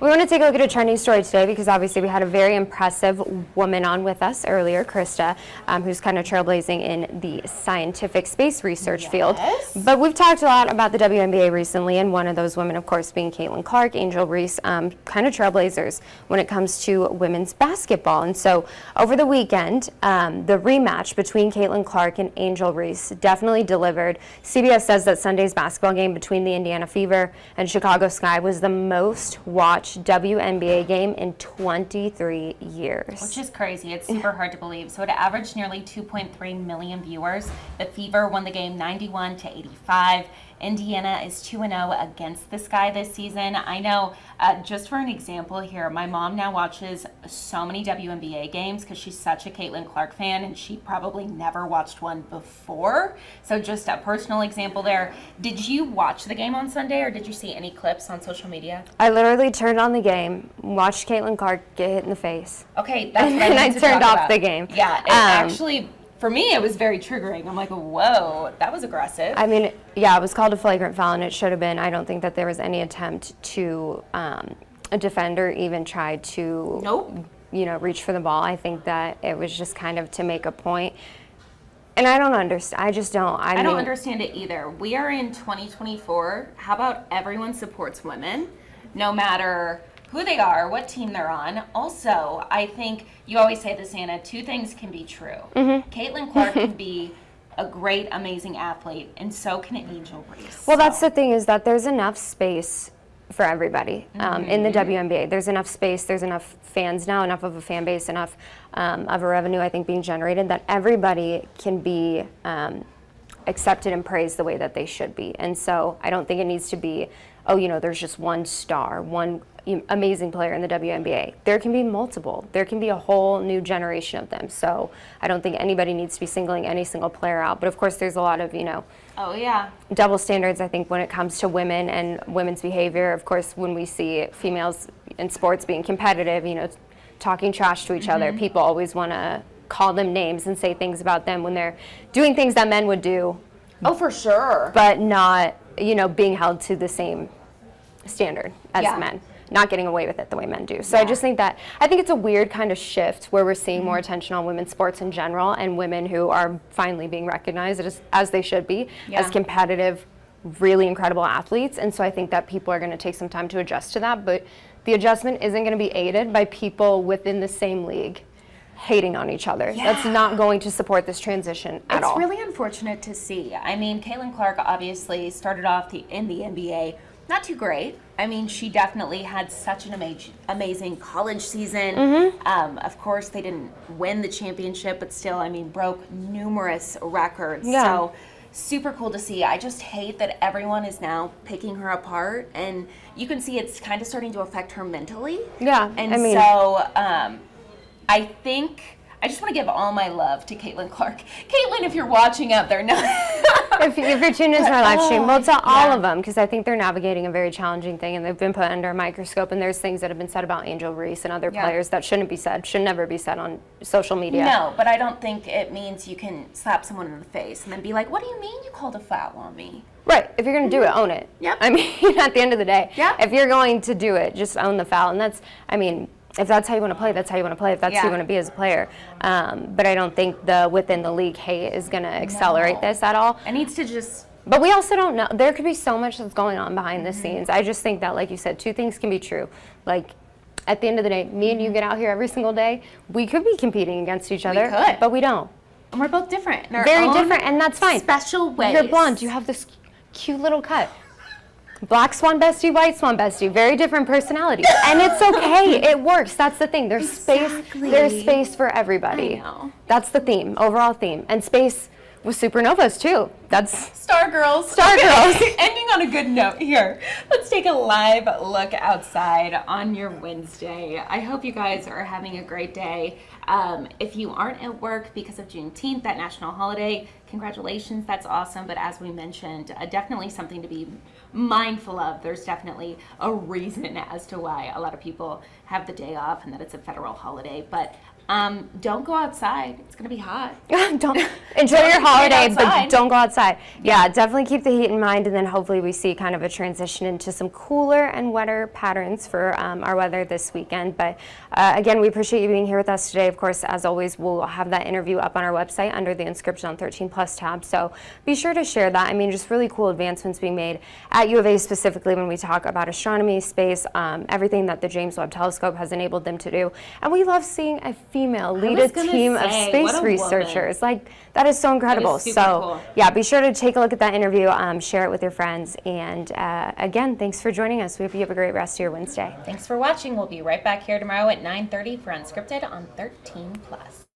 We want to take a look at a trending story today because obviously we had a very impressive woman on with us earlier, Krista, who's kind of trailblazing in the scientific space research field. But we've talked a lot about the WNBA recently, and one of those women, of course, being Caitlin Clark, Angel Reese, kind of trailblazers when it comes to women's basketball. And so over the weekend, the rematch between Caitlin Clark and Angel Reese definitely delivered. CBS says that Sunday's basketball game between the Indiana Fever and Chicago Sky was the most watched WNBA game in 23 years. Which is crazy. It's super hard to believe. So it averaged nearly 2.3 million viewers. The Fever won the game 91-85. Indiana is 2-0 against the Sky this season. I know, just for an example here, my mom now watches so many WNBA games because she's such a Caitlin Clark fan, and she probably never watched one before. So just a personal example there. Did you watch the game on Sunday, or did you see any clips on social media? I literally turned on the game, watched Caitlin Clark get hit in the face. Okay, that's what and I turned off the game. Yeah, it actually... For me, it was very triggering. I'm like, whoa, that was aggressive. I mean, yeah, it was called a flagrant foul, and it should have been. I don't think that there was any attempt to a defender even try to, reach for the ball. I think that it was just kind of to make a point. And I don't understand. I just don't. I don't understand it either. We are in 2024. How about everyone supports women, no matter who they are, what team they're on. Also, I think you always say this, Anna, two things can be true. Caitlin Clark can be a great, amazing athlete, and so can Angel Reese. Well, that's the thing, is that there's enough space for everybody in the WNBA. There's enough space, there's enough fans now, enough of a fan base, enough of a revenue, I think, being generated that everybody can be accepted and praised the way that they should be. And so I don't think it needs to be, there's just one star, one amazing player in the WNBA. There can be multiple. There can be a whole new generation of them. So I don't think anybody needs to be singling any single player out. But of course, there's a lot of, double standards, I think, when it comes to women and women's behavior. Of course, when we see females in sports being competitive, talking trash to each other, people always want to call them names and say things about them when they're doing things that men would do. Oh, for sure. But not, being held to the same standard as men. Not getting away with it the way men do. So I just think it's a weird kind of shift where we're seeing more attention on women's sports in general, and women who are finally being recognized as they should be, as competitive, really incredible athletes. And so I think that people are going to take some time to adjust to that, but the adjustment isn't going to be aided by people within the same league hating on each other. That's not going to support this transition at all. It's really unfortunate to see. I mean, Caitlin Clark obviously started off in the NBA not too great. I mean, she definitely had such an amazing college season. Of course, they didn't win the championship, but still, broke numerous records. So super cool to see. I just hate that everyone is now picking her apart, and you can see it's kind of starting to affect her mentally. I think I just want to give all my love to Caitlin Clark. Caitlin, if you're watching out there, if you're tuned into our live stream, well, to all of them, because I think they're navigating a very challenging thing, and they've been put under a microscope, and there's things that have been said about Angel Reese and other players that shouldn't be said, should never be said on social media. No, but I don't think it means you can slap someone in the face and then be like, what do you mean you called a foul on me? Right. If you're going to do it, own it. At the end of the day, if you're going to do it, just own the foul. And that's, if that's how you want to play, that's how you want to play. If that's who you want to be as a player. But I don't think within the league hate is going to accelerate this at all. It needs to just... But we also don't know. There could be so much that's going on behind the scenes. I just think that, like you said, two things can be true. Like, at the end of the day, me and you get out here every single day. We could be competing against each other, but we don't. And we're both different. Very different, and that's fine. Special ways. You're blonde. You have this cute little cut. Black swan bestie, white swan bestie, very different personalities. And it's okay. It works. That's the thing. There's space for everybody. I know. That's the theme, overall theme. And space with supernovas too. That's Star Girls. Ending on a good note here. Let's take a live look outside on your Wednesday. I hope you guys are having a great day. If you aren't at work because of Juneteenth, that national holiday, congratulations, that's awesome. But as we mentioned, definitely something to be mindful of. There's definitely a reason as to why a lot of people have the day off and that it's a federal holiday. But don't go outside. It's going to be hot. Don't enjoy your holiday, but don't go outside. outside. Yeah, definitely keep the heat in mind, and then hopefully we see kind of a transition into some cooler and wetter patterns for our weather this weekend. But again, we appreciate you being here with us today. Of course, as always, we'll have that interview up on our website under the Inscription on 13 Plus tab. So be sure to share that. I mean, just really cool advancements being made at U of A specifically when we talk about astronomy, space, everything that the James Webb Telescope has enabled them to do. And we love seeing a female lead a team of space researchers. Like, that is so incredible. So cool. yeah, be sure to take a look at that interview, share it with your friends, and again, thanks for joining us. We hope you have a great rest of your Wednesday. Thanks for watching. We'll be right back here tomorrow at 9:30 for Unscripted on 13 Plus.